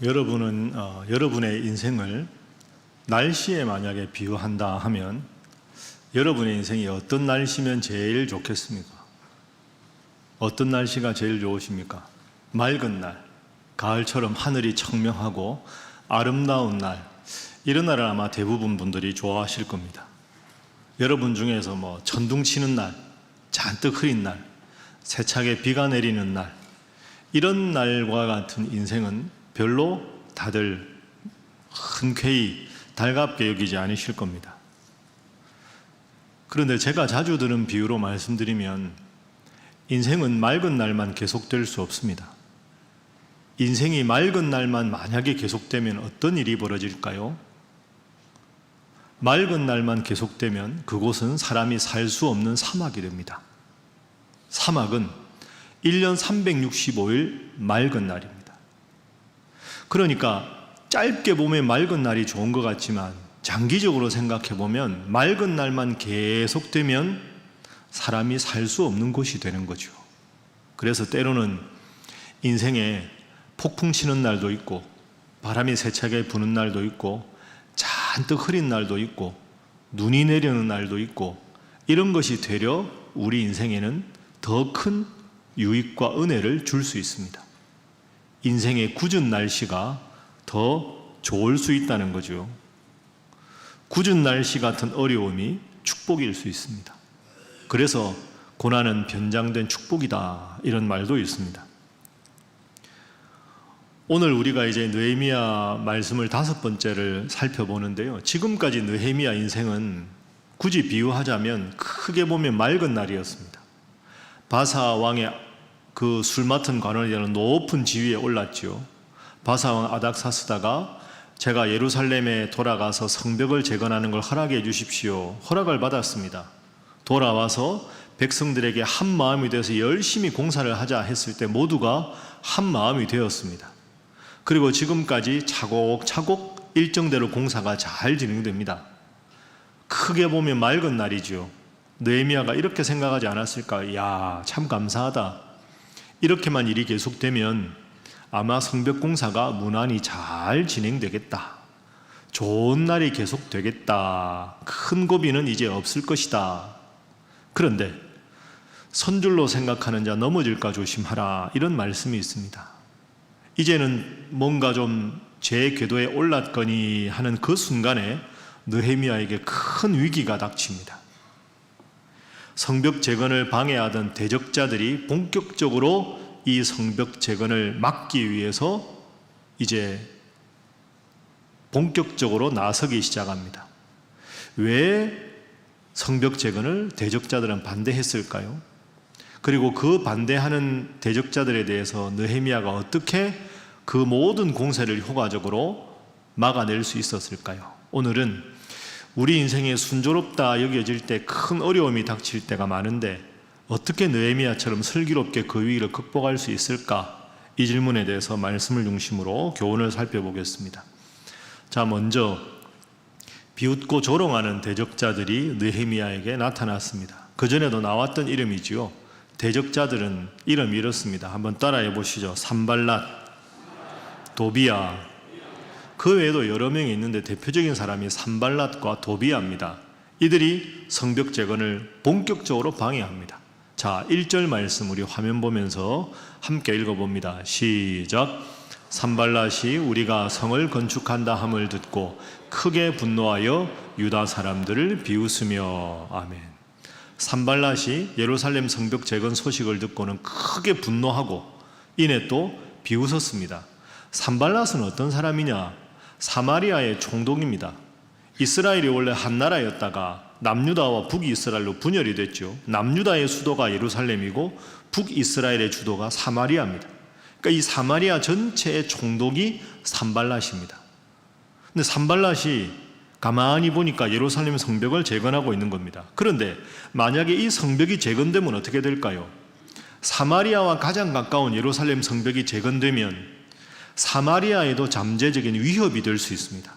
여러분은 여러분의 인생을 날씨에 만약에 비유한다 하면 여러분의 인생이 어떤 날씨면 제일 좋겠습니까? 어떤 날씨가 제일 좋으십니까? 맑은 날, 가을처럼 하늘이 청명하고 아름다운 날, 이런 날을 아마 대부분 분들이 좋아하실 겁니다. 여러분 중에서 천둥 치는 날, 잔뜩 흐린 날, 세차게 비가 내리는 날, 이런 날과 같은 인생은 별로 다들 흔쾌히 달갑게 여기지 않으실 겁니다. 그런데 제가 자주 들은 비유로 말씀드리면 인생은 맑은 날만 계속될 수 없습니다. 인생이 맑은 날만 만약에 계속되면 어떤 일이 벌어질까요? 맑은 날만 계속되면 그곳은 사람이 살 수 없는 사막이 됩니다. 사막은 1년 365일 맑은 날입니다. 그러니까 짧게 보면 맑은 날이 좋은 것 같지만 장기적으로 생각해 보면 맑은 날만 계속되면 사람이 살 수 없는 곳이 되는 거죠. 그래서 때로는 인생에 폭풍 치는 날도 있고 바람이 세차게 부는 날도 있고 잔뜩 흐린 날도 있고 눈이 내리는 날도 있고 이런 것이 되려 우리 인생에는 더 큰 유익과 은혜를 줄 수 있습니다. 인생의 굳은 날씨가 더 좋을 수 있다는 거죠. 굳은 날씨 같은 어려움이 축복일 수 있습니다. 그래서 고난은 변장된 축복이다, 이런 말도 있습니다. 오늘 우리가 이제 느헤미야 말씀을 5번째를 살펴보는데요. 지금까지 느헤미야 인생은 굳이 비유하자면 크게 보면 맑은 날이었습니다. 바사 왕의 그 술 맡은 관원이라는 높은 지위에 올랐죠. 바사 왕 아닥사스다가 제가 예루살렘에 돌아가서 성벽을 재건하는 걸 허락해 주십시오. 허락을 받았습니다. 돌아와서 백성들에게 한 마음이 되어서 열심히 공사를 하자 했을 때 모두가 한 마음이 되었습니다. 그리고 지금까지 차곡차곡 일정대로 공사가 잘 진행됩니다. 크게 보면 맑은 날이죠. 느헤미야가 이렇게 생각하지 않았을까? 야, 참 감사하다. 이렇게만 일이 계속되면 아마 성벽 공사가 무난히 잘 진행되겠다. 좋은 날이 계속되겠다. 큰 고비는 이제 없을 것이다. 그런데 선줄로 생각하는 자 넘어질까 조심하라, 이런 말씀이 있습니다. 이제는 뭔가 좀 제 궤도에 올랐거니 하는 그 순간에 느헤미야에게 큰 위기가 닥칩니다. 성벽 재건을 방해하던 대적자들이 본격적으로 이 성벽 재건을 막기 위해서 이제 본격적으로 나서기 시작합니다. 왜 성벽 재건을 대적자들은 반대했을까요? 그리고 그 반대하는 대적자들에 대해서 느헤미야가 어떻게 그 모든 공세를 효과적으로 막아낼 수 있었을까요? 오늘은 우리 인생에 순조롭다 여겨질 때 큰 어려움이 닥칠 때가 많은데 어떻게 느헤미야처럼 슬기롭게 그 위기를 극복할 수 있을까? 이 질문에 대해서 말씀을 중심으로 교훈을 살펴보겠습니다. 자, 먼저 비웃고 조롱하는 대적자들이 느헤미야에게 나타났습니다. 그전에도 나왔던 이름이지요. 대적자들은 이름이 이렇습니다. 한번 따라해 보시죠. 산발랏, 도비야. 그 외에도 여러 명이 있는데 대표적인 사람이 산발랏과 도비야입니다. 이들이 성벽 재건을 본격적으로 방해합니다. 자, 1절 말씀 우리 화면 보면서 함께 읽어봅니다. 시작. 산발랏이 우리가 성을 건축한다 함을 듣고 크게 분노하여 유다 사람들을 비웃으며. 아멘. 산발랏이 예루살렘 성벽 재건 소식을 듣고는 크게 분노하고 이내 또 비웃었습니다. 산발랏은 어떤 사람이냐? 사마리아의 총독입니다. 이스라엘이 원래 한 나라였다가 남유다와 북이스라엘로 분열이 됐죠. 남유다의 수도가 예루살렘이고 북이스라엘의 주도가 사마리아입니다. 그러니까 이 사마리아 전체의 총독이 산발랏입니다. 근데 산발랏이 가만히 보니까 예루살렘 성벽을 재건하고 있는 겁니다. 그런데 만약에 이 성벽이 재건되면 어떻게 될까요? 사마리아와 가장 가까운 예루살렘 성벽이 재건되면 사마리아에도 잠재적인 위협이 될 수 있습니다.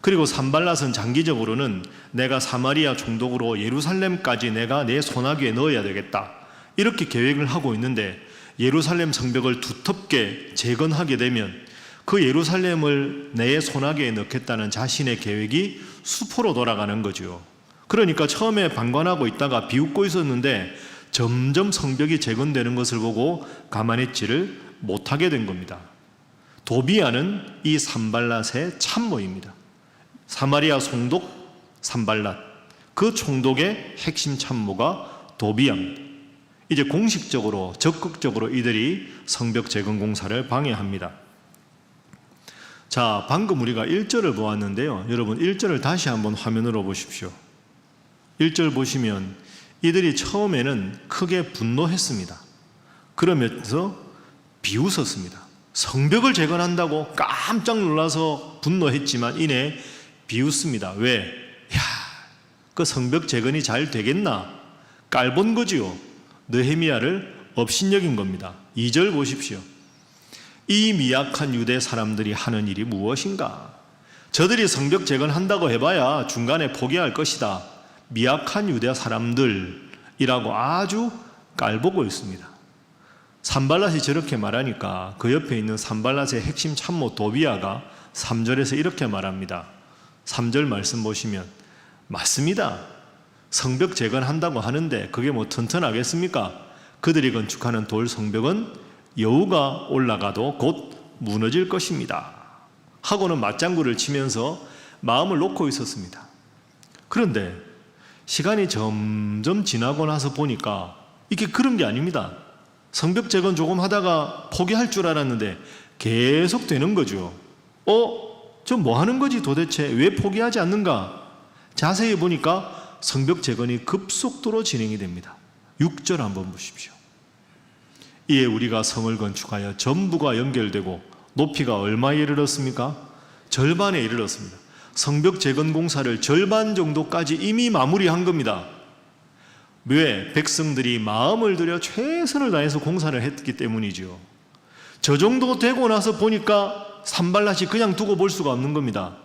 그리고 산발랏은 장기적으로는 내가 사마리아 총독으로 예루살렘까지 내가 내 손아귀에 넣어야 되겠다, 이렇게 계획을 하고 있는데 예루살렘 성벽을 두텁게 재건하게 되면 그 예루살렘을 내 손아귀에 넣겠다는 자신의 계획이 수포로 돌아가는 거죠. 그러니까 처음에 방관하고 있다가 비웃고 있었는데 점점 성벽이 재건되는 것을 보고 가만히 있지를 못하게 된 겁니다. 도비야는 이 산발랏의 참모입니다. 사마리아 총독 산발랏, 그 총독의 핵심 참모가 도비야입니다. 이제 공식적으로 적극적으로 이들이 성벽 재건 공사를 방해합니다. 자, 방금 우리가 1절을 보았는데요. 여러분 1절을 다시 한번 화면으로 보십시오. 1절 보시면 이들이 처음에는 크게 분노했습니다. 그러면서 비웃었습니다. 성벽을 재건한다고 깜짝 놀라서 분노했지만 이내 비웃습니다. 왜? 야, 그 성벽 재건이 잘 되겠나? 깔본 거지요. 느헤미야를 업신여긴 겁니다. 2절 보십시오. 이 미약한 유대 사람들이 하는 일이 무엇인가? 저들이 성벽 재건한다고 해봐야 중간에 포기할 것이다. 미약한 유대 사람들이라고 아주 깔보고 있습니다. 산발랏이 저렇게 말하니까 그 옆에 있는 산발랏의 핵심 참모 도비야가 3절에서 이렇게 말합니다. 3절 말씀 보시면 맞습니다. 성벽 재건한다고 하는데 그게 뭐 튼튼하겠습니까? 그들이 건축하는 돌 성벽은 여우가 올라가도 곧 무너질 것입니다. 하고는 맞장구를 치면서 마음을 놓고 있었습니다. 그런데 시간이 점점 지나고 나서 보니까 이게 그런 게 아닙니다. 성벽 재건 조금 하다가 포기할 줄 알았는데 계속 되는 거죠. 저 뭐 하는 거지 도대체? 왜 포기하지 않는가? 자세히 보니까 성벽 재건이 급속도로 진행이 됩니다. 6절 한번 보십시오. 이에 우리가 성을 건축하여 전부가 연결되고 높이가 얼마에 이르렀습니까? 절반에 이르렀습니다. 성벽 재건 공사를 절반 정도까지 이미 마무리한 겁니다. 왜? 백성들이 마음을 들여 최선을 다해서 공사를 했기 때문이죠. 저 정도 되고 나서 보니까 산발랏이 그냥 두고 볼 수가 없는 겁니다.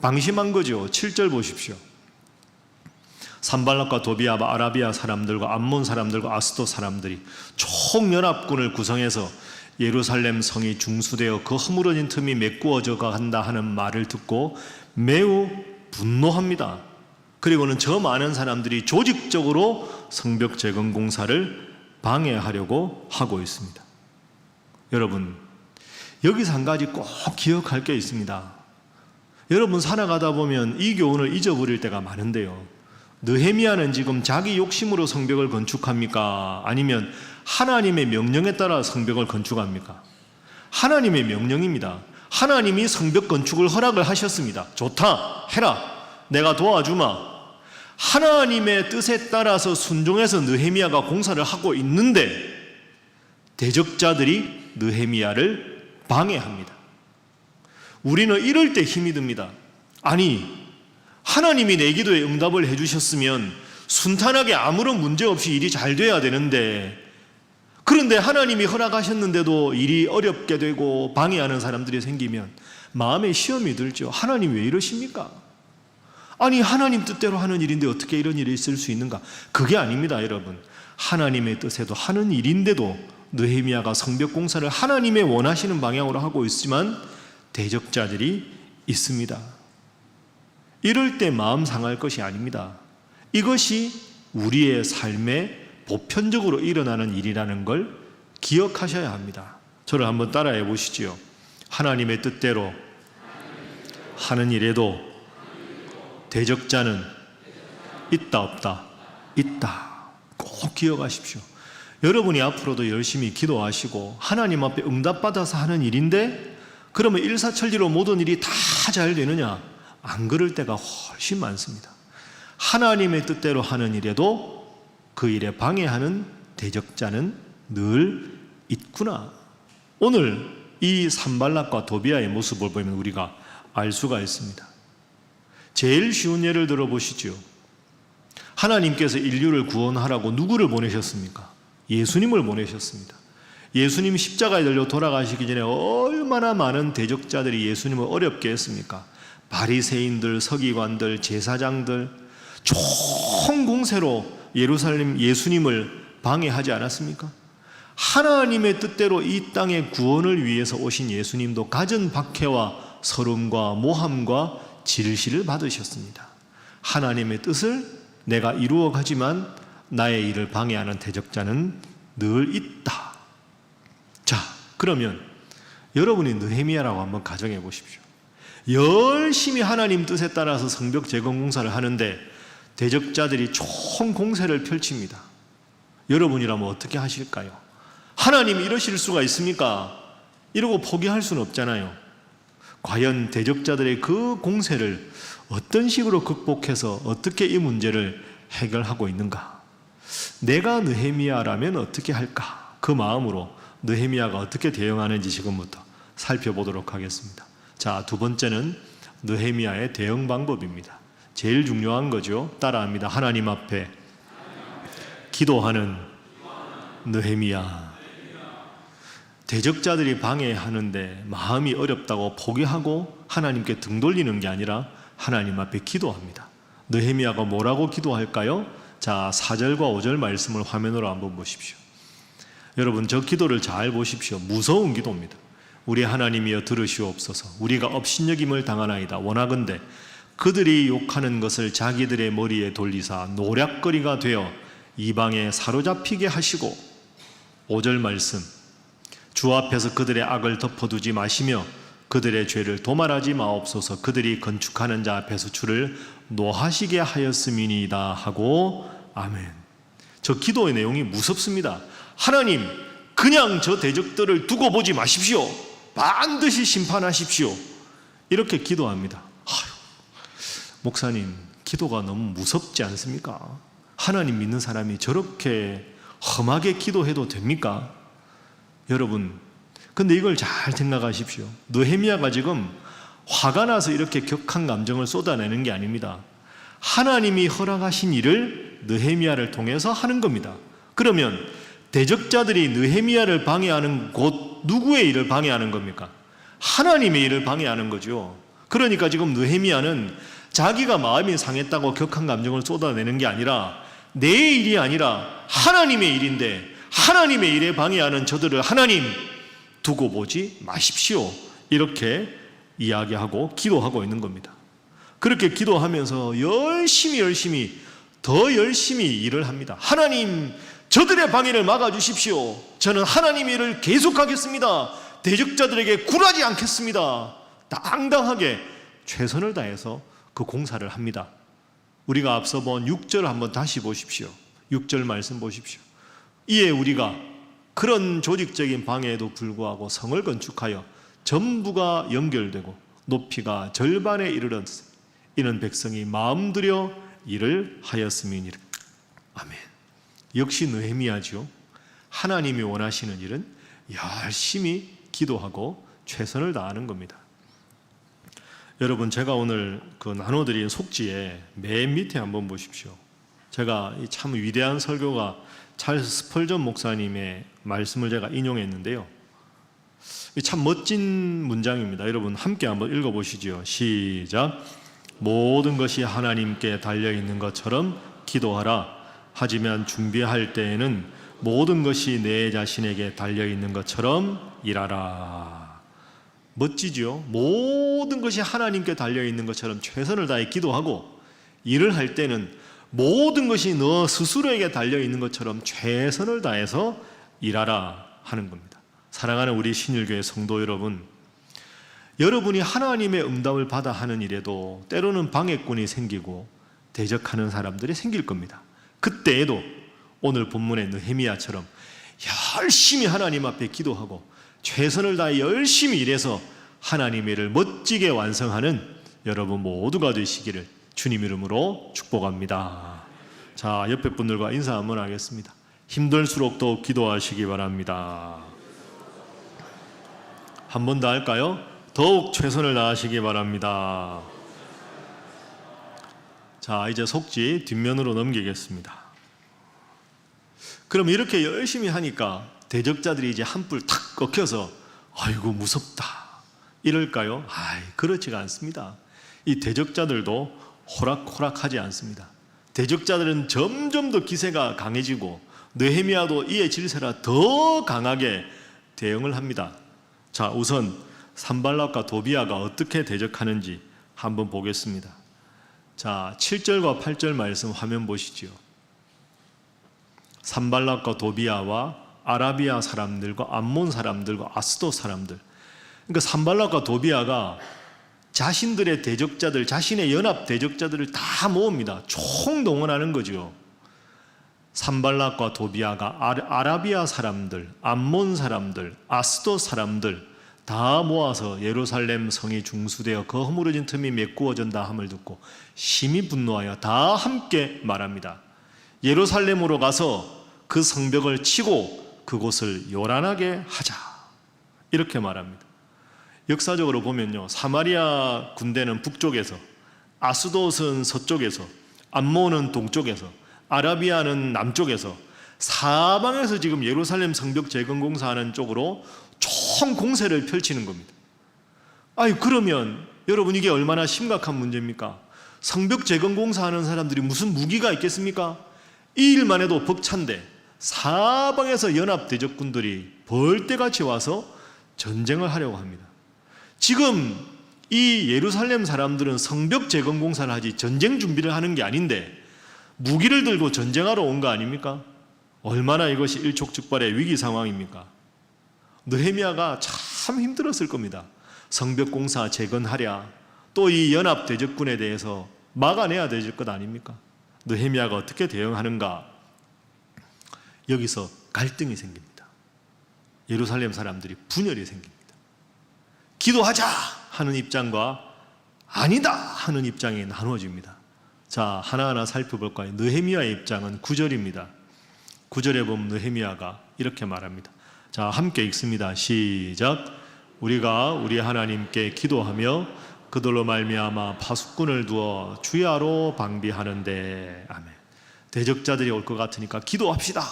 방심한 거죠. 7절 보십시오. 산발랏과 도비야, 아라비아 사람들과 암몬 사람들과 아스도 사람들이 총연합군을 구성해서 예루살렘 성이 중수되어 그 허물어진 틈이 메꾸어져 간다 하는 말을 듣고 매우 분노합니다. 그리고는 저 많은 사람들이 조직적으로 성벽 재건 공사를 방해하려고 하고 있습니다. 여러분, 여기서 한 가지 꼭 기억할 게 있습니다. 여러분 살아가다 보면 이 교훈을 잊어버릴 때가 많은데요. 느헤미야는 지금 자기 욕심으로 성벽을 건축합니까? 아니면 하나님의 명령에 따라 성벽을 건축합니까? 하나님의 명령입니다. 하나님이 성벽 건축을 허락을 하셨습니다. 좋다, 해라, 내가 도와주마. 하나님의 뜻에 따라서 순종해서 느헤미야가 공사를 하고 있는데 대적자들이 느헤미야를 방해합니다. 우리는 이럴 때 힘이 듭니다. 아니, 하나님이 내 기도에 응답을 해주셨으면 순탄하게 아무런 문제 없이 일이 잘 돼야 되는데, 그런데 하나님이 허락하셨는데도 일이 어렵게 되고 방해하는 사람들이 생기면 마음에 시험이 들죠. 하나님 왜 이러십니까? 아니, 하나님 뜻대로 하는 일인데 어떻게 이런 일이 있을 수 있는가? 그게 아닙니다, 여러분. 하나님의 뜻에도 하는 일인데도 느헤미야가 성벽 공사를 하나님의 원하시는 방향으로 하고 있지만 대적자들이 있습니다. 이럴 때 마음 상할 것이 아닙니다. 이것이 우리의 삶에 보편적으로 일어나는 일이라는 걸 기억하셔야 합니다. 저를 한번 따라해 보시지요. 하나님의 뜻대로 하는 일에도 대적자는 있다 없다? 있다. 꼭 기억하십시오. 여러분이 앞으로도 열심히 기도하시고 하나님 앞에 응답받아서 하는 일인데 그러면 일사천리로 모든 일이 다 잘 되느냐? 안 그럴 때가 훨씬 많습니다. 하나님의 뜻대로 하는 일에도 그 일에 방해하는 대적자는 늘 있구나. 오늘 이 산발랏과 도비야의 모습을 보면 우리가 알 수가 있습니다. 제일 쉬운 예를 들어보시죠. 하나님께서 인류를 구원하라고 누구를 보내셨습니까? 예수님을 보내셨습니다. 예수님 십자가에 달려 돌아가시기 전에 얼마나 많은 대적자들이 예수님을 어렵게 했습니까? 바리새인들, 서기관들, 제사장들 총공세로 예루살렘 예수님을 방해하지 않았습니까? 하나님의 뜻대로 이 땅의 구원을 위해서 오신 예수님도 갖은 박해와 서름과 모함과 질시를 받으셨습니다. 하나님의 뜻을 내가 이루어 가지만 나의 일을 방해하는 대적자는 늘 있다. 자, 그러면 여러분이 느헤미야라고 한번 가정해 보십시오. 열심히 하나님 뜻에 따라서 성벽 재건 공사를 하는데 대적자들이 총 공세를 펼칩니다. 여러분이라면 어떻게 하실까요? 하나님이 이러실 수가 있습니까? 이러고 포기할 수는 없잖아요. 과연 대적자들의 그 공세를 어떤 식으로 극복해서 어떻게 이 문제를 해결하고 있는가? 내가 느헤미야라면 어떻게 할까? 그 마음으로 느헤미야가 어떻게 대응하는지 지금부터 살펴보도록 하겠습니다. 자, 두 번째는 느헤미야의 대응 방법입니다. 제일 중요한 거죠. 따라합니다. 하나님 앞에 기도하는 느헤미야. 대적자들이 방해하는데 마음이 어렵다고 포기하고 하나님께 등 돌리는 게 아니라 하나님 앞에 기도합니다. 느헤미야가 뭐라고 기도할까요? 자, 4절과 5절 말씀을 화면으로 한번 보십시오. 여러분, 저 기도를 잘 보십시오. 무서운 기도입니다. 우리 하나님이여 들으시옵소서. 우리가 업신여김을 당하나이다. 원하건대 그들이 욕하는 것을 자기들의 머리에 돌리사 노략거리가 되어 이방에 사로잡히게 하시고, 5절 말씀, 주 앞에서 그들의 악을 덮어두지 마시며 그들의 죄를 도말하지 마옵소서. 그들이 건축하는 자 앞에서 주를 노하시게 하였음이니이다 하고. 아멘. 저 기도의 내용이 무섭습니다. 하나님, 그냥 저 대적들을 두고 보지 마십시오. 반드시 심판하십시오. 이렇게 기도합니다. 목사님, 기도가 너무 무섭지 않습니까? 하나님 믿는 사람이 저렇게 험하게 기도해도 됩니까? 여러분, 근데 이걸 잘 생각하십시오. 느헤미야가 지금 화가 나서 이렇게 격한 감정을 쏟아내는 게 아닙니다. 하나님이 허락하신 일을 느헤미야를 통해서 하는 겁니다. 그러면 대적자들이 느헤미야를 방해하는 곳, 누구의 일을 방해하는 겁니까? 하나님의 일을 방해하는 거죠. 그러니까 지금 느헤미야는 자기가 마음이 상했다고 격한 감정을 쏟아내는 게 아니라 내 일이 아니라 하나님의 일인데 하나님의 일에 방해하는 저들을 하나님 두고 보지 마십시오. 이렇게 이야기하고 기도하고 있는 겁니다. 그렇게 기도하면서 더 열심히 일을 합니다. 하나님, 저들의 방해를 막아주십시오. 저는 하나님의 일을 계속하겠습니다. 대적자들에게 굴하지 않겠습니다. 당당하게 최선을 다해서 그 공사를 합니다. 우리가 앞서 본 6절 한번 다시 보십시오. 6절 말씀 보십시오. 이에 우리가 그런 조직적인 방해에도 불구하고 성을 건축하여 전부가 연결되고 높이가 절반에 이르렀으니 이는 백성이 마음들여 일을 하였음이니라. 아멘. 역시 느헤미야죠. 하나님이 원하시는 일은 열심히 기도하고 최선을 다하는 겁니다. 여러분, 제가 오늘 그 나눠드린 속지에 맨 밑에 한번 보십시오. 제가 참 위대한 설교가 찰스 스펄전 목사님의 말씀을 제가 인용했는데요. 참 멋진 문장입니다. 여러분 함께 한번 읽어보시죠. 시작. 모든 것이 하나님께 달려있는 것처럼 기도하라. 하지만 준비할 때에는 모든 것이 내 자신에게 달려있는 것처럼 일하라. 멋지죠? 모든 것이 하나님께 달려있는 것처럼 최선을 다해 기도하고, 일을 할 때는 모든 것이 너 스스로에게 달려있는 것처럼 최선을 다해서 일하라 하는 겁니다. 사랑하는 우리 신일교회 성도 여러분, 여러분이 하나님의 응답을 받아 하는 일에도 때로는 방해꾼이 생기고 대적하는 사람들이 생길 겁니다. 그때에도 오늘 본문의 느헤미야처럼 열심히 하나님 앞에 기도하고 최선을 다해 열심히 일해서 하나님의 일을 멋지게 완성하는 여러분 모두가 되시기를 주님 이름으로 축복합니다. 자, 옆에 분들과 인사 한번 하겠습니다. 힘들수록 더욱 기도하시기 바랍니다. 한 번 더 할까요? 더욱 최선을 다하시기 바랍니다. 자, 이제 속지 뒷면으로 넘기겠습니다. 그럼 이렇게 열심히 하니까 대적자들이 이제 한뿔 탁 꺾여서 아이고 무섭다 이럴까요? 그렇지가 않습니다. 이 대적자들도 호락호락하지 않습니다. 대적자들은 점점 더 기세가 강해지고 느헤미야도 이에 질세라 더 강하게 대응을 합니다. 자, 우선 산발락과 도비아가 어떻게 대적하는지 한번 보겠습니다. 자, 7절과 8절 말씀 화면 보시지요. 산발락과 도비아와 아라비아 사람들과 암몬 사람들과 아스돗 사람들. 그러니까 산발락과 도비아가 자신들의 대적자들, 자신의 연합 대적자들을 다 모읍니다. 총동원하는 거죠. 산발락과 도비아가 아라비아 사람들, 암몬 사람들, 아스돗 사람들 다 모아서 예루살렘 성이 중수되어 그 허물어진 틈이 메꾸어진다 함을 듣고 심히 분노하여 다 함께 말합니다. 예루살렘으로 가서 그 성벽을 치고 그곳을 요란하게 하자. 이렇게 말합니다. 역사적으로 보면요, 사마리아 군대는 북쪽에서, 아스돗은 서쪽에서, 암몬은 동쪽에서, 아라비아는 남쪽에서 사방에서 지금 예루살렘 성벽 재건 공사하는 쪽으로 총 공세를 펼치는 겁니다. 아니, 그러면 여러분 이게 얼마나 심각한 문제입니까? 성벽 재건 공사하는 사람들이 무슨 무기가 있겠습니까? 이 일만 해도 벅찬데 사방에서 연합 대적군들이 벌떼같이 와서 전쟁을 하려고 합니다. 지금 이 예루살렘 사람들은 성벽 재건 공사를 하지 전쟁 준비를 하는 게 아닌데 무기를 들고 전쟁하러 온 거 아닙니까? 얼마나 이것이 일촉즉발의 위기 상황입니까? 느헤미야가 참 힘들었을 겁니다. 성벽 공사 재건하랴, 또 이 연합 대적군에 대해서 막아내야 될 것 아닙니까? 느헤미야가 어떻게 대응하는가? 여기서 갈등이 생깁니다. 예루살렘 사람들이 분열이 생깁니다. 기도하자 하는 입장과 아니다 하는 입장이 나누어집니다. 자, 하나하나 살펴볼까요? 느헤미야의 입장은 9절입니다. 9절에 보면 느헤미야가 이렇게 말합니다. 자, 함께 읽습니다. 시작. 우리가 우리 하나님께 기도하며 그들로 말미암아 파수꾼을 두어 주야로 방비하는데. 아멘. 대적자들이 올 것 같으니까 기도합시다,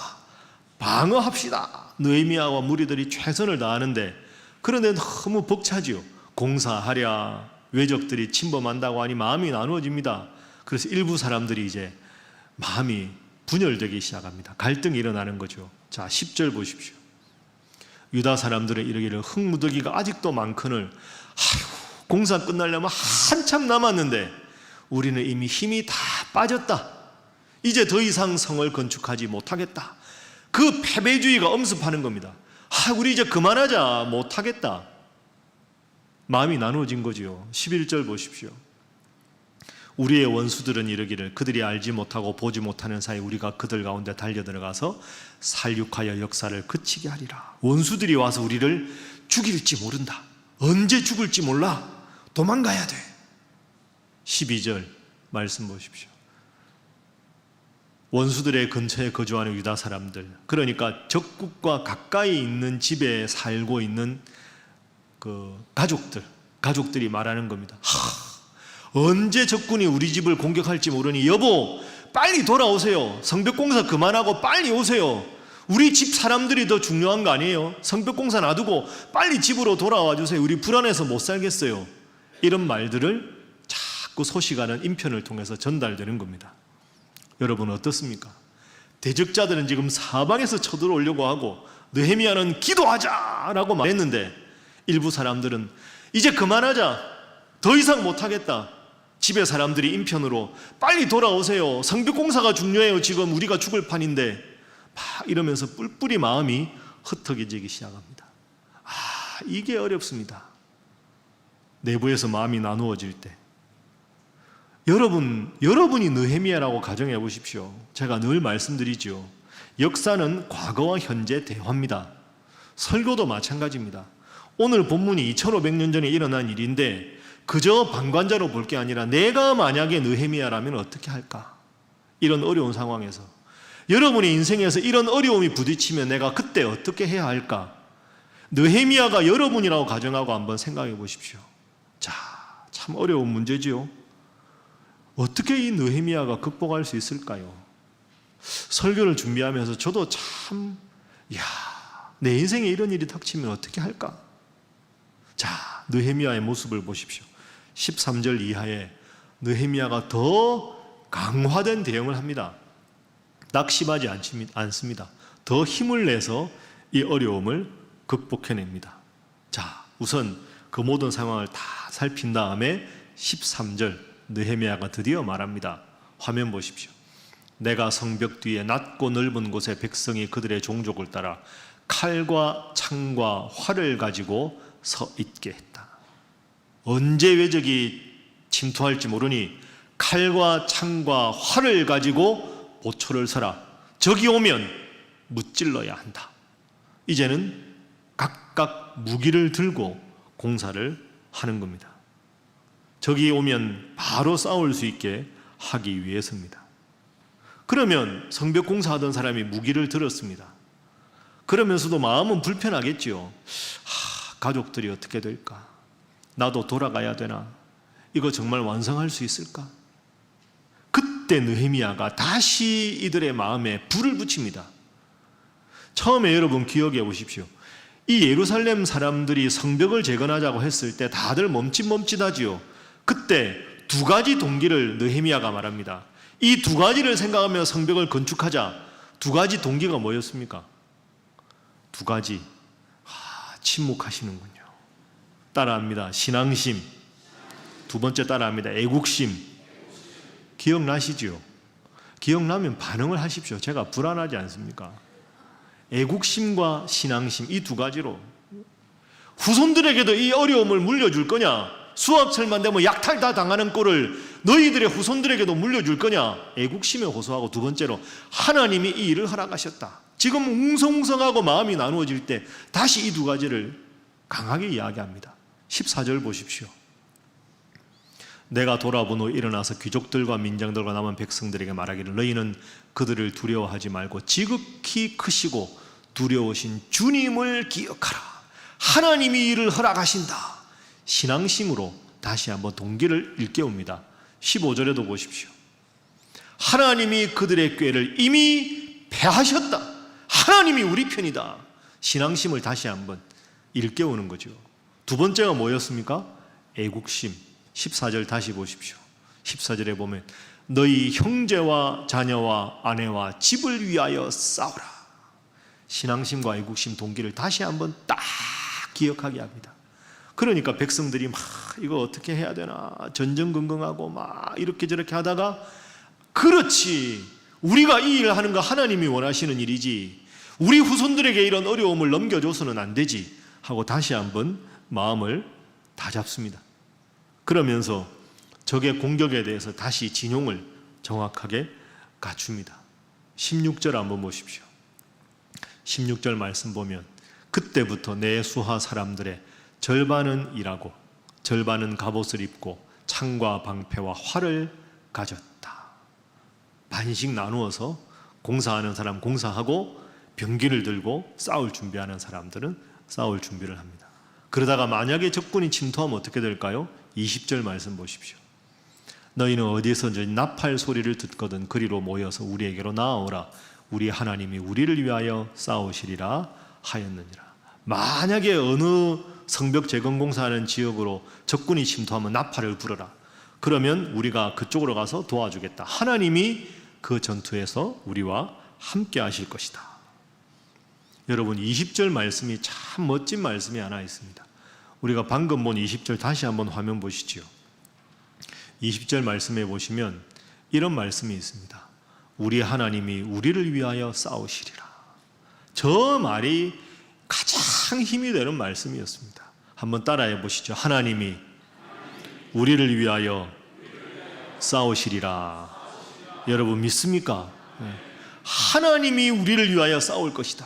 방어합시다. 느헤미야와 무리들이 최선을 다하는데, 그런데 너무 벅차지요. 공사하랴, 외적들이 침범한다고 하니 마음이 나누어집니다. 그래서 일부 사람들이 이제 마음이 분열되기 시작합니다. 갈등이 일어나는 거죠. 자, 10절 보십시오. 유다 사람들은 이르기를 흙무더기가 아직도 많거늘 공사 끝나려면 한참 남았는데 우리는 이미 힘이 다 빠졌다. 이제 더 이상 성을 건축하지 못하겠다. 그 패배주의가 엄습하는 겁니다. 우리 이제 그만하자, 못하겠다. 마음이 나누어진 거지요. 11절 보십시오. 우리의 원수들은 이르기를 그들이 알지 못하고 보지 못하는 사이 우리가 그들 가운데 달려들어가서 살육하여 역사를 그치게 하리라. 원수들이 와서 우리를 죽일지 모른다. 언제 죽을지 몰라. 도망가야 돼. 12절 말씀 보십시오. 원수들의 근처에 거주하는 유다 사람들, 그러니까 적국과 가까이 있는 집에 살고 있는 그 가족들이 말하는 겁니다. 언제 적군이 우리 집을 공격할지 모르니 여보 빨리 돌아오세요. 성벽공사 그만하고 빨리 오세요. 우리 집 사람들이 더 중요한 거 아니에요? 성벽공사 놔두고 빨리 집으로 돌아와 주세요. 우리 불안해서 못 살겠어요. 이런 말들을 자꾸 소식하는 인편을 통해서 전달되는 겁니다. 여러분 어떻습니까? 대적자들은 지금 사방에서 쳐들어오려고 하고 느헤미야는 기도하자라고 말했는데 일부 사람들은 이제 그만하자, 더 이상 못하겠다. 집에 사람들이 인편으로 빨리 돌아오세요. 성벽공사가 중요해요. 지금 우리가 죽을 판인데 막 이러면서 뿔뿔이 마음이 흩어지기 시작합니다. 이게 어렵습니다. 내부에서 마음이 나누어질 때 여러분이 느헤미야라고 가정해 보십시오. 제가 늘 말씀드리죠. 역사는 과거와 현재 대화입니다. 설교도 마찬가지입니다. 오늘 본문이 2500년 전에 일어난 일인데 그저 방관자로 볼 게 아니라 내가 만약에 느헤미야라면 어떻게 할까? 이런 어려운 상황에서 여러분의 인생에서 이런 어려움이 부딪히면 내가 그때 어떻게 해야 할까? 느헤미야가 여러분이라고 가정하고 한번 생각해 보십시오. 자, 참 어려운 문제지요. 어떻게 이 느헤미야가 극복할 수 있을까요? 설교를 준비하면서 저도 참 내 인생에 이런 일이 닥치면 어떻게 할까? 자, 느헤미야의 모습을 보십시오. 13절 이하에 느헤미야가 더 강화된 대응을 합니다. 낙심하지 않습니다. 더 힘을 내서 이 어려움을 극복해냅니다. 자, 우선 그 모든 상황을 다 살핀 다음에 13절 느헤미야가 드디어 말합니다. 화면 보십시오. 내가 성벽 뒤에 낮고 넓은 곳에 백성이 그들의 종족을 따라 칼과 창과 활을 가지고 서 있게 했다. 언제 외적이 침투할지 모르니 칼과 창과 활을 가지고 보초를 서라. 적이 오면 무찔러야 한다. 이제는 각각 무기를 들고 공사를 하는 겁니다. 적이 오면 바로 싸울 수 있게 하기 위해서입니다. 그러면 성벽 공사하던 사람이 무기를 들었습니다. 그러면서도 마음은 불편하겠지요. 가족들이 어떻게 될까? 나도 돌아가야 되나? 이거 정말 완성할 수 있을까? 그때 느헤미야가 다시 이들의 마음에 불을 붙입니다. 처음에 여러분 기억해 보십시오. 이 예루살렘 사람들이 성벽을 재건하자고 했을 때 다들 멈칫멈칫하지요. 그때 두 가지 동기를 느헤미야가 말합니다. 이 두 가지를 생각하며 성벽을 건축하자. 두 가지 동기가 뭐였습니까? 두 가지. 침묵하시는군요. 따라합니다. 신앙심. 두 번째 따라합니다. 애국심. 기억나시죠? 기억나면 반응을 하십시오. 제가 불안하지 않습니까? 애국심과 신앙심, 이 두 가지로 후손들에게도 이 어려움을 물려줄 거냐? 수학철만 되면 약탈 다 당하는 꼴을 너희들의 후손들에게도 물려줄 거냐? 애국심에 호소하고, 두 번째로 하나님이 이 일을 허락하셨다. 지금 웅성웅성하고 마음이 나누어질 때 다시 이 두 가지를 강하게 이야기합니다. 14절 보십시오. 내가 돌아본 후 일어나서 귀족들과 민장들과 남은 백성들에게 말하기를 너희는 그들을 두려워하지 말고 지극히 크시고 두려우신 주님을 기억하라. 하나님이 이를 허락하신다. 신앙심으로 다시 한번 동기를 일깨웁니다. 15절에도 보십시오. 하나님이 그들의 꾀를 이미 패하셨다. 하나님이 우리 편이다. 신앙심을 다시 한번 일깨우는 거죠. 두 번째가 뭐였습니까? 애국심. 14절 다시 보십시오. 14절에 보면 너희 형제와 자녀와 아내와 집을 위하여 싸우라. 신앙심과 애국심 동기를 다시 한번 딱 기억하게 합니다. 그러니까 백성들이 막 이거 어떻게 해야 되나 전전긍긍하고 막 이렇게 저렇게 하다가, 그렇지, 우리가 이 일을 하는 거 하나님이 원하시는 일이지, 우리 후손들에게 이런 어려움을 넘겨줘서는 안 되지 하고 다시 한번 마음을 다잡습니다. 그러면서 적의 공격에 대해서 다시 진용을 정확하게 갖춥니다. 16절 한번 보십시오. 16절 말씀 보면 그때부터 내 수하 사람들의 절반은 일하고 절반은 갑옷을 입고 창과 방패와 활을 가졌다. 반씩 나누어서 공사하는 사람 공사하고 병기를 들고 싸울 준비하는 사람들은 싸울 준비를 합니다. 그러다가 만약에 적군이 침투하면 어떻게 될까요? 20절 말씀 보십시오. 너희는 어디서든지 나팔 소리를 듣거든 그리로 모여서 우리에게로 나아오라. 우리 하나님이 우리를 위하여 싸우시리라 하였느니라. 만약에 어느 성벽 재건 공사하는 지역으로 적군이 침투하면 나팔을 불어라. 그러면 우리가 그쪽으로 가서 도와주겠다. 하나님이 그 전투에서 우리와 함께 하실 것이다. 여러분, 20절 말씀이 참 멋진 말씀이 하나 있습니다. 우리가 방금 본 20절 다시 한번 화면 보시죠. 20절 말씀에 보시면 이런 말씀이 있습니다. 우리 하나님이 우리를 위하여 싸우시리라. 저 말이 가장 힘이 되는 말씀이었습니다. 한번 따라해 보시죠. 하나님이 우리를 위하여 싸우시리라. 여러분 믿습니까? 하나님이 우리를 위하여 싸울 것이다.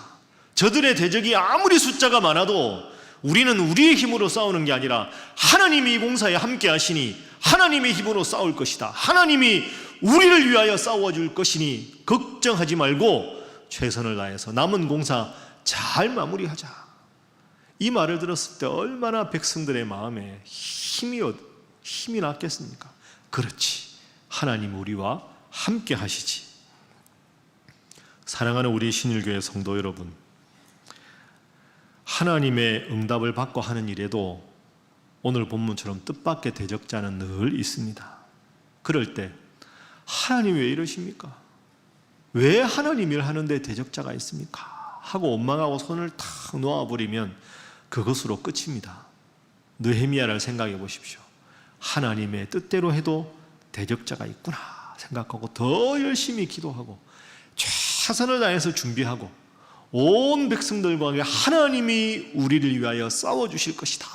저들의 대적이 아무리 숫자가 많아도 우리는 우리의 힘으로 싸우는 게 아니라 하나님이 이 공사에 함께 하시니 하나님의 힘으로 싸울 것이다. 하나님이 우리를 위하여 싸워줄 것이니 걱정하지 말고 최선을 다해서 남은 공사 잘 마무리하자. 이 말을 들었을 때 얼마나 백성들의 마음에 힘이 났겠습니까? 그렇지, 하나님 우리와 함께 하시지. 사랑하는 우리 신일교회 성도 여러분, 하나님의 응답을 받고 하는 일에도 오늘 본문처럼 뜻밖의 대적자는 늘 있습니다. 그럴 때 하나님 왜 이러십니까? 왜 하나님 일 하는데 대적자가 있습니까? 하고 원망하고 손을 탁 놓아버리면 그것으로 끝입니다. 느헤미야를 생각해 보십시오. 하나님의 뜻대로 해도 대적자가 있구나 생각하고 더 열심히 기도하고 최선을 다해서 준비하고 온 백성들과 하나님이 우리를 위하여 싸워주실 것이다,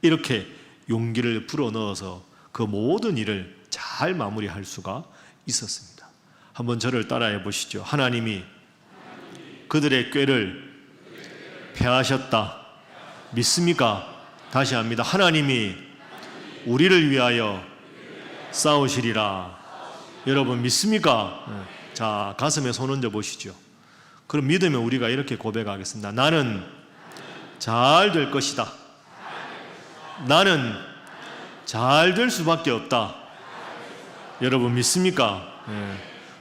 이렇게 용기를 불어넣어서 그 모든 일을 잘 마무리할 수가 있었습니다. 한번 저를 따라해 보시죠. 하나님이 그들의 꾀를 패하셨다. 믿습니까? 다시 합니다. 하나님이 우리를 위하여 싸우시리라. 여러분 믿습니까? 자, 가슴에 손 얹어 보시죠. 그럼 믿으면 우리가 이렇게 고백하겠습니다. 나는 잘 될 것이다. 나는 잘 될 수밖에 없다. 여러분 믿습니까?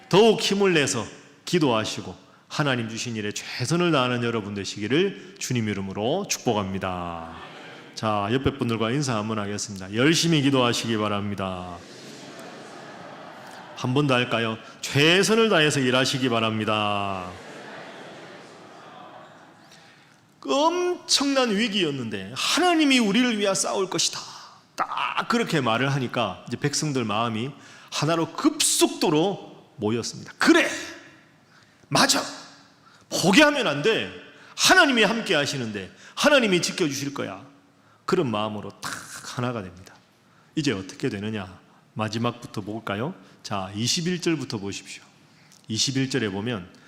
더욱 힘을 내서 기도하시고 하나님 주신 일에 최선을 다하는 여러분 되시기를 주님 이름으로 축복합니다. 자, 옆에 분들과 인사 한번 하겠습니다. 열심히 기도하시기 바랍니다. 한 번 더 할까요? 최선을 다해서 일하시기 바랍니다. 엄청난 위기였는데 하나님이 우리를 위하여 싸울 것이다, 딱 그렇게 말을 하니까 이제 백성들 마음이 하나로 급속도로 모였습니다. 그래, 맞아, 포기하면 안 돼. 하나님이 함께 하시는데 하나님이 지켜주실 거야. 그런 마음으로 딱 하나가 됩니다. 이제 어떻게 되느냐, 마지막부터 볼까요? 자, 21절부터 보십시오. 21절에 보면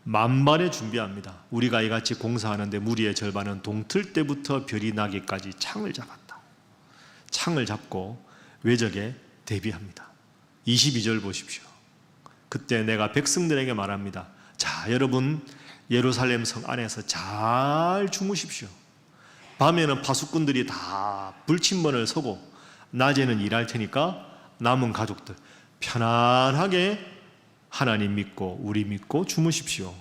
만반에 준비합니다. 우리가 이같이 공사하는데 무리의 절반은 동틀 때부터 별이 나기까지 창을 잡았다. 창을 잡고 외적에 대비합니다. 22절 보십시오. 그때 내가 백성들에게 말합니다. 자, 여러분 예루살렘 성 안에서 잘 주무십시오. 밤에는 파수꾼들이 다 불침번을 서고 낮에는 일할 테니까 남은 가족들 편안하게 하나님 믿고 우리 믿고 주무십시오.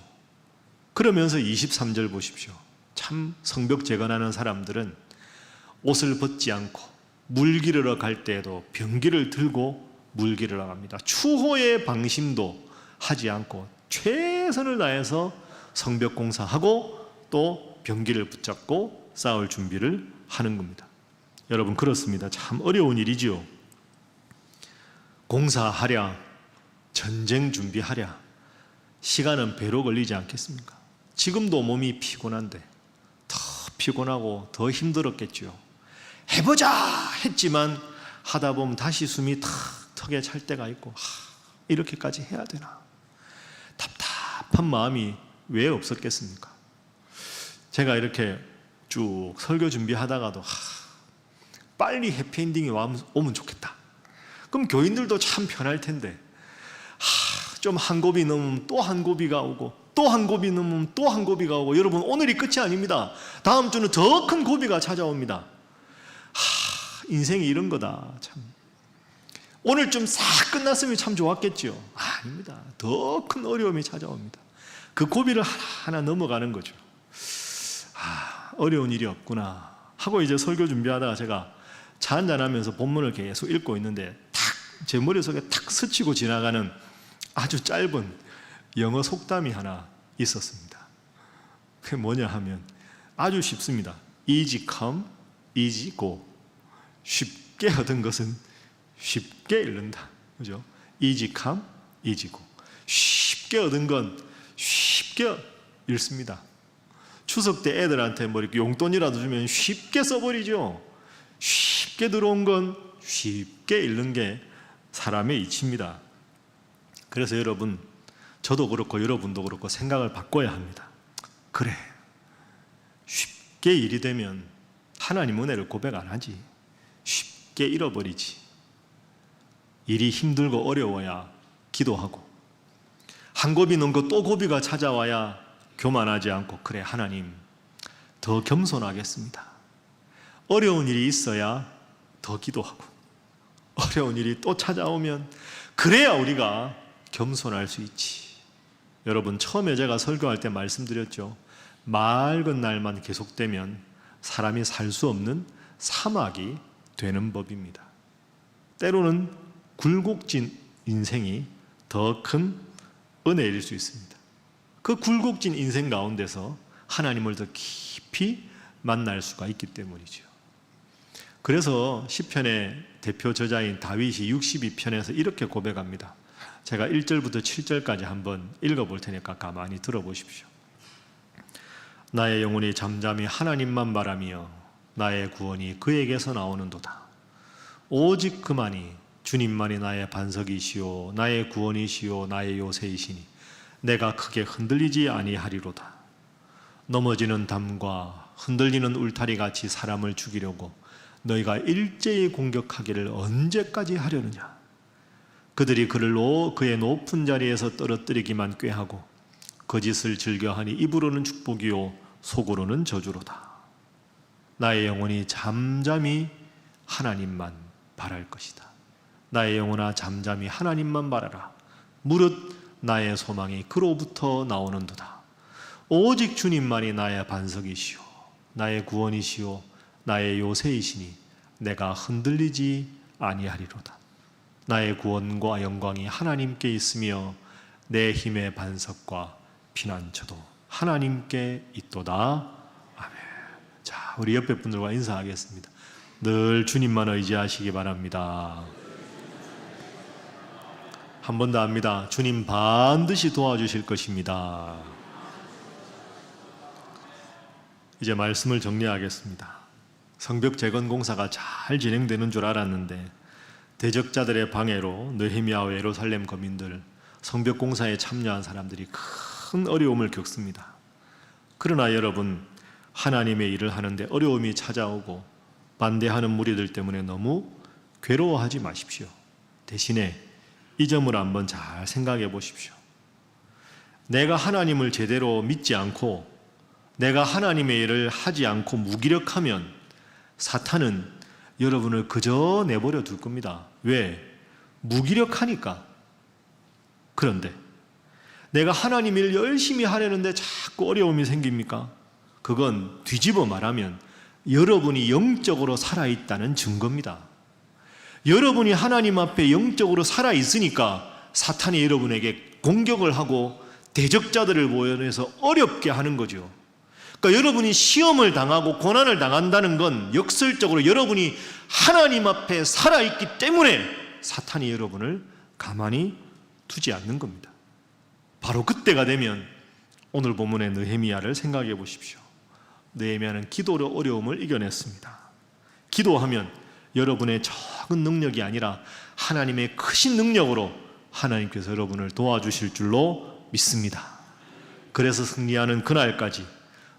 그러면서 23절 보십시오. 참 성벽 재건하는 사람들은 옷을 벗지 않고 물 기르러 갈 때에도 병기를 들고 물 기르러 갑니다. 추호의 방심도 하지 않고 최선을 다해서 성벽 공사하고 또 병기를 붙잡고 싸울 준비를 하는 겁니다. 여러분 그렇습니다. 참 어려운 일이지요. 공사하랴, 전쟁 준비하랴, 시간은 배로 걸리지 않겠습니까? 지금도 몸이 피곤한데 더 피곤하고 더 힘들었겠죠. 해보자 했지만 하다 보면 다시 숨이 탁 턱에 찰 때가 있고, 이렇게까지 해야 되나, 답답한 마음이 왜 없었겠습니까? 제가 이렇게 쭉 설교 준비하다가도 빨리 해피엔딩이 오면 좋겠다. 그럼 교인들도 참 편할 텐데 좀 한 고비 넘으면 또 한 고비가 오고 또 한 고비 넘으면 또 한 고비가 오고, 여러분 오늘이 끝이 아닙니다. 다음 주는 더 큰 고비가 찾아옵니다. 인생이 이런 거다. 참 오늘 좀 싹 끝났으면 참 좋았겠죠. 아닙니다. 더 큰 어려움이 찾아옵니다. 그 고비를 하나 넘어가는 거죠. 어려운 일이 없구나 하고 이제 설교 준비하다가 제가 차 한잔하면서 본문을 계속 읽고 있는데 탁 제 머릿속에 탁 스치고 지나가는 아주 짧은 영어 속담이 하나 있었습니다. 그게 뭐냐 하면 아주 쉽습니다. Easy come, easy go. 쉽게 얻은 것은 쉽게 잃는다. 그죠? Easy come, easy go. 쉽게 얻은 건 쉽게 잃습니다. 추석 때 애들한테 뭐 이렇게 용돈이라도 주면 쉽게 써버리죠. 쉽게 들어온 건 쉽게 잃는 게 사람의 이치입니다. 그래서 여러분, 저도 그렇고 여러분도 그렇고 생각을 바꿔야 합니다. 그래, 쉽게 일이 되면 하나님 은혜를 고백 안 하지. 쉽게 잃어버리지. 일이 힘들고 어려워야 기도하고, 한 고비 넘고 또 고비가 찾아와야 교만하지 않고, 그래 하나님 더 겸손하겠습니다. 어려운 일이 있어야 더 기도하고, 어려운 일이 또 찾아오면 그래야 우리가 겸손할 수 있지. 여러분 처음에 제가 설교할 때 말씀드렸죠. 맑은 날만 계속되면 사람이 살 수 없는 사막이 되는 법입니다. 때로는 굴곡진 인생이 더 큰 은혜일 수 있습니다. 그 굴곡진 인생 가운데서 하나님을 더 깊이 만날 수가 있기 때문이죠. 그래서 시편의 대표 저자인 다윗이 62편에서 이렇게 고백합니다. 제가 1절부터 7절까지 한번 읽어볼 테니까 가만히 들어보십시오. 나의 영혼이 잠잠히 하나님만 바라며 나의 구원이 그에게서 나오는도다. 오직 그만이 주님만이 나의 반석이시오 나의 구원이시오 나의 요새이시니 내가 크게 흔들리지 아니하리로다. 넘어지는 담과 흔들리는 울타리 같이 사람을 죽이려고 너희가 일제히 공격하기를 언제까지 하려느냐. 그들이 그를 그의 높은 자리에서 떨어뜨리기만 꾀하고 거짓을 즐겨하니 입으로는 축복이요 속으로는 저주로다. 나의 영혼이 잠잠히 하나님만 바랄 것이다. 나의 영혼아 잠잠히 하나님만 바라라. 무릇 나의 소망이 그로부터 나오는도다. 오직 주님만이 나의 반석이시오 나의 구원이시오 나의 요새이시니 내가 흔들리지 아니하리로다. 나의 구원과 영광이 하나님께 있으며 내 힘의 반석과 피난처도 하나님께 있도다. 아멘. 자, 우리 옆에 분들과 인사하겠습니다. 늘 주님만 의지하시기 바랍니다. 한 번 더 합니다. 주님 반드시 도와주실 것입니다. 이제 말씀을 정리하겠습니다. 성벽 재건 공사가 잘 진행되는 줄 알았는데 대적자들의 방해로 느헤미야와 예루살렘 거민들, 성벽 공사에 참여한 사람들이 큰 어려움을 겪습니다. 그러나 여러분, 하나님의 일을 하는데 어려움이 찾아오고 반대하는 무리들 때문에 너무 괴로워하지 마십시오. 대신에 이 점을 한번 잘 생각해 보십시오. 내가 하나님을 제대로 믿지 않고 내가 하나님의 일을 하지 않고 무기력하면 사탄은 여러분을 그저 내버려 둘 겁니다. 왜? 무기력하니까. 그런데 내가 하나님 일 열심히 하려는데 자꾸 어려움이 생깁니까? 그건 뒤집어 말하면 여러분이 영적으로 살아있다는 증거입니다. 여러분이 하나님 앞에 영적으로 살아있으니까 사탄이 여러분에게 공격을 하고 대적자들을 모여내서 어렵게 하는 거죠. 그러니까 여러분이 시험을 당하고 고난을 당한다는 건 역설적으로 여러분이 하나님 앞에 살아있기 때문에 사탄이 여러분을 가만히 두지 않는 겁니다. 바로 그때가 되면 오늘 본문의 느헤미야를 생각해 보십시오. 느헤미야는 기도로 어려움을 이겨냈습니다. 기도하면 여러분의 적은 능력이 아니라 하나님의 크신 능력으로 하나님께서 여러분을 도와주실 줄로 믿습니다. 그래서 승리하는 그날까지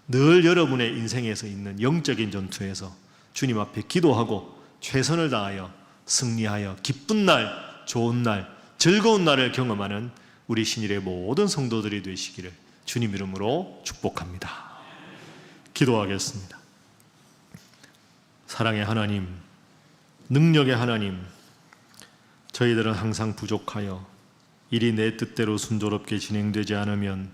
늘 여러분의 인생에서 있는 영적인 전투에서 주님 앞에 기도하고 최선을 다하여 승리하여 기쁜 날, 좋은 날, 즐거운 날을 경험하는 우리 신일의 모든 성도들이 되시기를 주님 이름으로 축복합니다. 기도하겠습니다. 사랑의 하나님, 능력의 하나님, 저희들은 항상 부족하여 일이 내 뜻대로 순조롭게 진행되지 않으면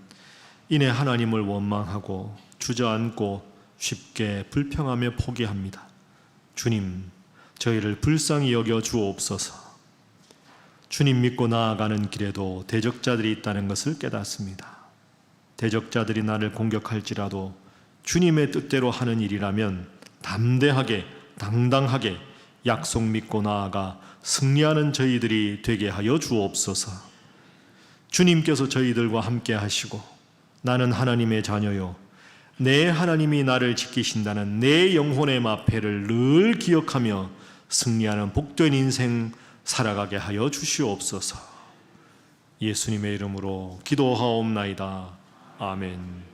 이내 하나님을 원망하고 주저앉고 쉽게 불평하며 포기합니다. 주님, 저희를 불쌍히 여겨 주옵소서. 주님 믿고 나아가는 길에도 대적자들이 있다는 것을 깨닫습니다. 대적자들이 나를 공격할지라도 주님의 뜻대로 하는 일이라면 담대하게, 당당하게 약속 믿고 나아가 승리하는 저희들이 되게 하여 주옵소서. 주님께서 저희들과 함께 하시고 나는 하나님의 자녀요, 내 하나님이 나를 지키신다는 내 영혼의 마패를 늘 기억하며 승리하는 복된 인생 살아가게 하여 주시옵소서. 예수님의 이름으로 기도하옵나이다. 아멘.